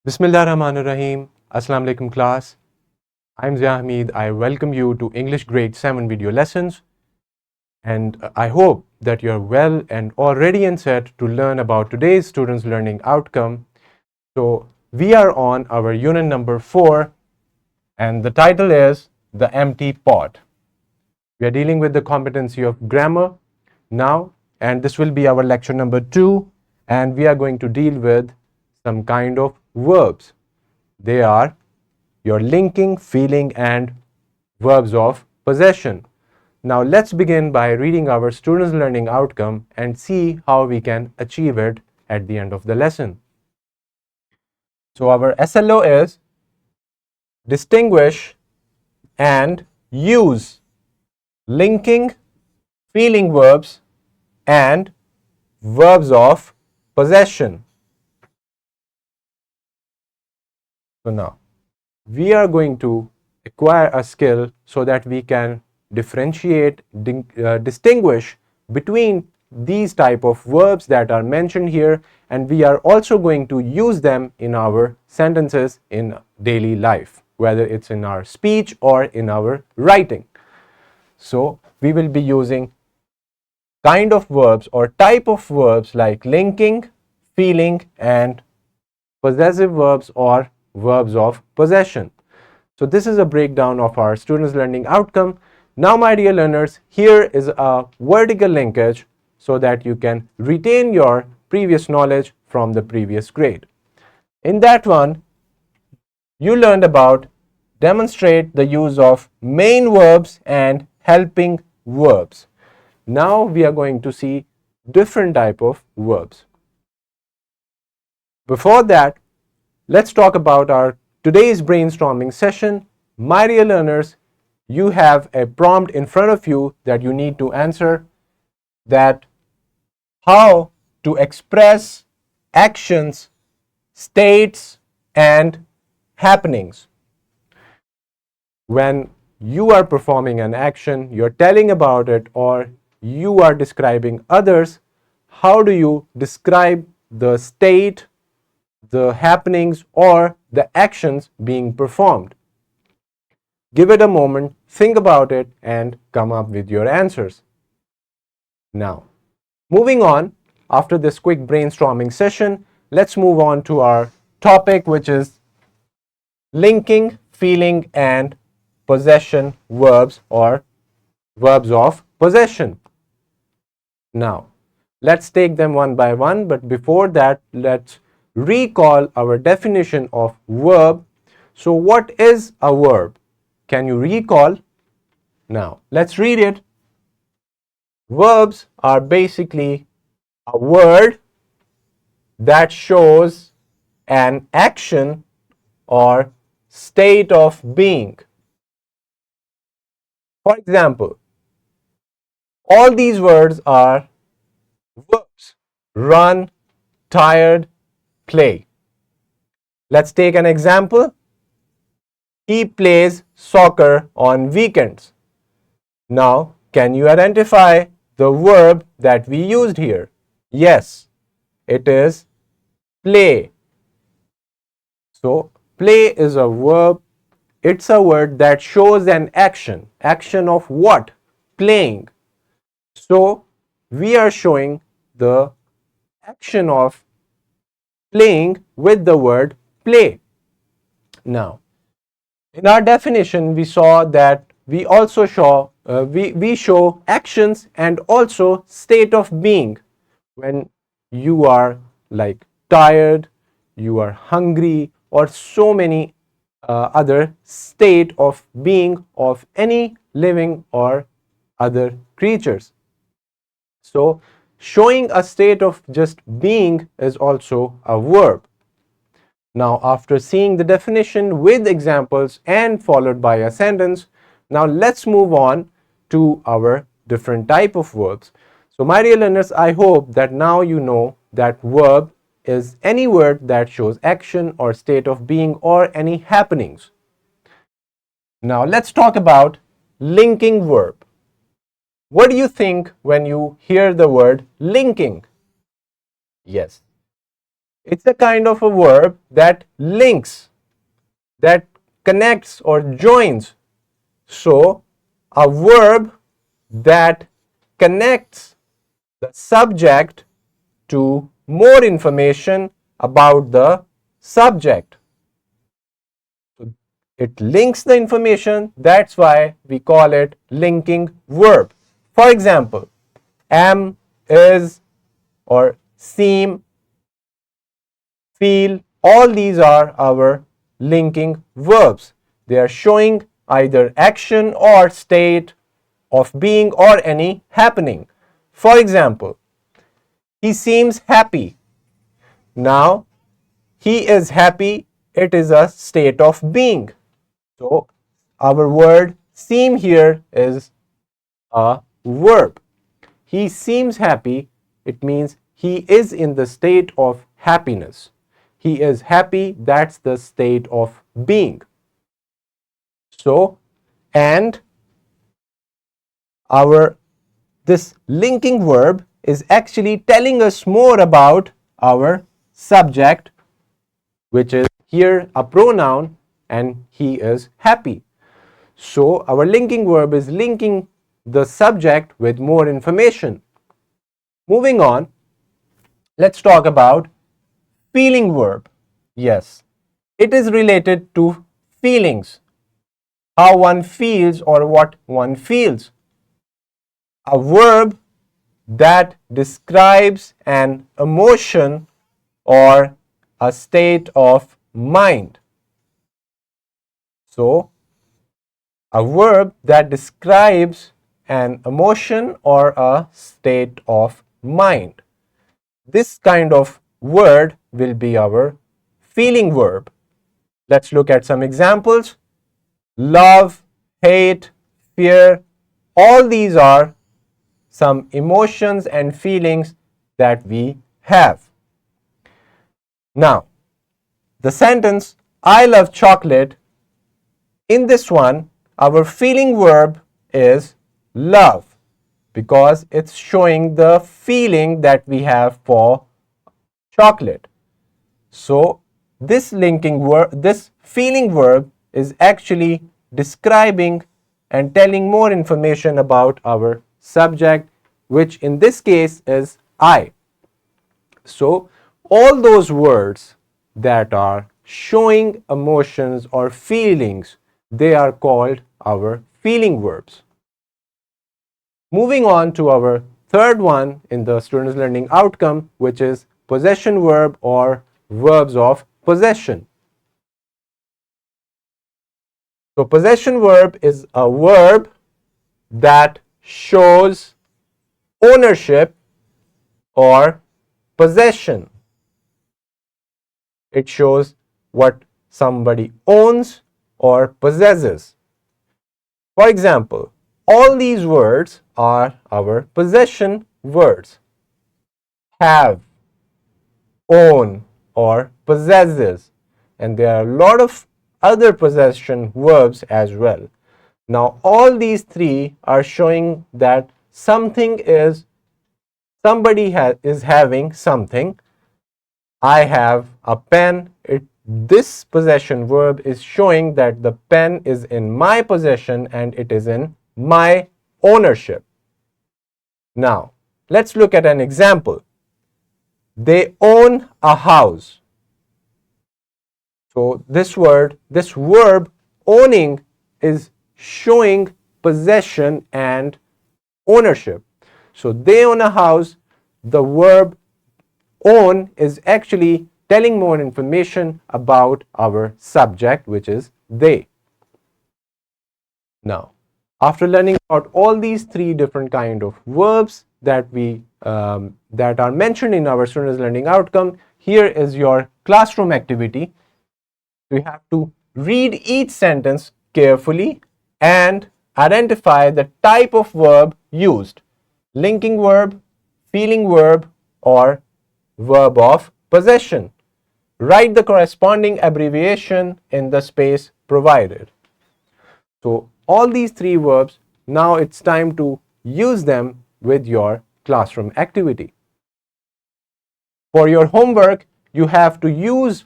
Bismillahirrahmanirrahim. Assalamu alaikum class. I'm Zia Hamid. I welcome you to English Grade 7 video lessons. And I hope that you're well and all ready and set to learn about today's students' learning outcome. So we are on our unit number 4 and the title is The Empty Pot. We are dealing with the competency of grammar now, and this will be our lecture number 2, and we are going to deal with some kind of verbs. They are your linking, feeling, and verbs of possession. Now let's begin by reading our students' learning outcome and see how we can achieve it at the end of the lesson. So our SLO is distinguish and use linking, feeling verbs, and verbs of possession. So now we are going to acquire a skill so that we can differentiate, distinguish between these type of verbs that are mentioned here, and we are also going to use them in our sentences in daily life, whether it's in our speech or in our writing. So we will be using kind of verbs or type of verbs like linking, feeling, and possessive verbs or verbs of possession. So this is a breakdown of our students' learning outcome. Now, my dear learners, here is a vertical linkage so that you can retain your previous knowledge from the previous grade. In that one, you learned about demonstrate the use of main verbs and helping verbs. Now we are going to see different type of verbs. Before that, let's talk about our today's brainstorming session. My dear learners, you have a prompt in front of you that you need to answer, that how to express actions, states, and happenings. When you are performing an action, you're telling about it, or you are describing others, how do you describe the state, the happenings, or the actions being performed? Give it a moment, think about it, and come up with your answers. Now, moving on, after this quick brainstorming session, let's move on to our topic, which is linking, feeling, and possession verbs or verbs of possession. Now, let's take them one by one, but before that, let's recall our definition of verb. So what is a verb? Can you recall? Now, let's read it. Verbs are basically a word that shows an action or state of being. For example, all these words are verbs: run, tired, play. Let's take an example. He plays soccer on weekends. Now, can you identify the verb that we used here? Yes, it is play. So, play is a verb. It's a word that shows an action. Action of what? Playing. So, we are showing the action of playing with the word play. Now, in our definition, we saw that we also show we show actions and also state of being. When you are like tired, you are hungry, or so many other state of being of any living or other creatures. So showing a state of just being is also a verb. Now, after seeing the definition with examples and followed by a sentence, now let's move on to our different type of verbs. So my dear learners, I hope that now you know that verb is any word that shows action or state of being or any happenings. Now let's talk about linking verb. What do you think when you hear the word linking? Yes, It's a kind of a verb that links, that connects or joins. So, a verb that connects the subject to more information about the subject. So it links the information, that's why we call it linking verb. For example, am, is, or seem, feel, all these are our linking verbs. They are showing either action or state of being or any happening. For example, he seems happy. Now, he is happy, it is a state of being. So, our word seem here is a verb. He seems happy, it means he is in the state of happiness. He is happy, that's the state of being. So, and our this linking verb is actually telling us more about our subject, which is here a pronoun, and he is happy. So our linking verb is linking the subject with more information. Moving on, let's talk about feeling verb. Yes, it is related to feelings, how one feels or what one feels. A verb that describes an emotion or a state of mind. So, a verb that describes an emotion or a state of mind. This kind of word will be our feeling verb. Let's look at some examples. Love, hate, fear, all these are some emotions and feelings that we have. Now, the sentence, I love chocolate, in this one, our feeling verb is love because it's showing the feeling that we have for chocolate. So, this feeling verb is actually describing and telling more information about our subject, which in this case is I. So, all those words that are showing emotions or feelings, they are called our feeling verbs. Moving on to our third one in the student's learning outcome, which is possession verb or verbs of possession. So, possession verb is a verb that shows ownership or possession. It shows what somebody owns or possesses. For example, all these words are our possession words. Have, own, or possesses. And there are a lot of other possession verbs as well. Now, all these three are showing that somebody is having something. I have a pen. This possession verb is showing that the pen is in my possession and it is in my ownership. Now, let's look at an example. They own a house. So, this verb owning is showing possession and ownership. So, they own a house. The verb own is actually telling more information about our subject, which is they. Now, after learning about all these three different kind of verbs that that are mentioned in our students' learning outcome, here is your classroom activity. You have to read each sentence carefully and identify the type of verb used: linking verb, feeling verb, or verb of possession. Write the corresponding abbreviation in the space provided. So, all these three verbs, now it's time to use them with your classroom activity. For your homework, you have to use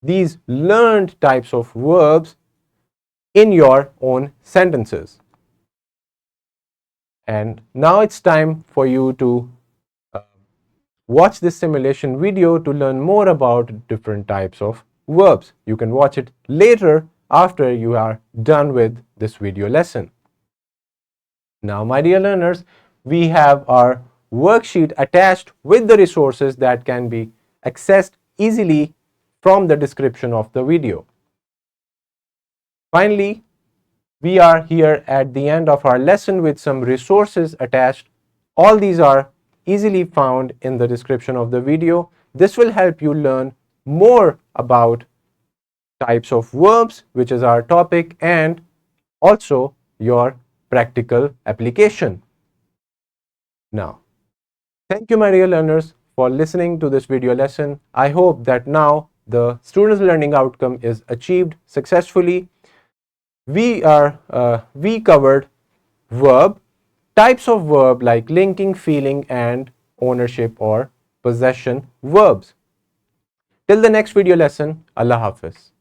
these learned types of verbs in your own sentences. And now it's time for you to watch this simulation video to learn more about different types of verbs. You can watch it later after you are done with this video lesson. Now, my dear learners, we have our worksheet attached with the resources that can be accessed easily from the description of the video. Finally, we are here at the end of our lesson with some resources attached. All these are easily found in the description of the video. This will help you learn more about types of verbs, which is our topic, and also your practical application. Now, thank you, my dear learners, for listening to this video lesson. I hope that now the student's learning outcome is achieved successfully. We covered types of verb like linking, feeling, and ownership or possession verbs. Till the next video lesson, Allah Hafiz.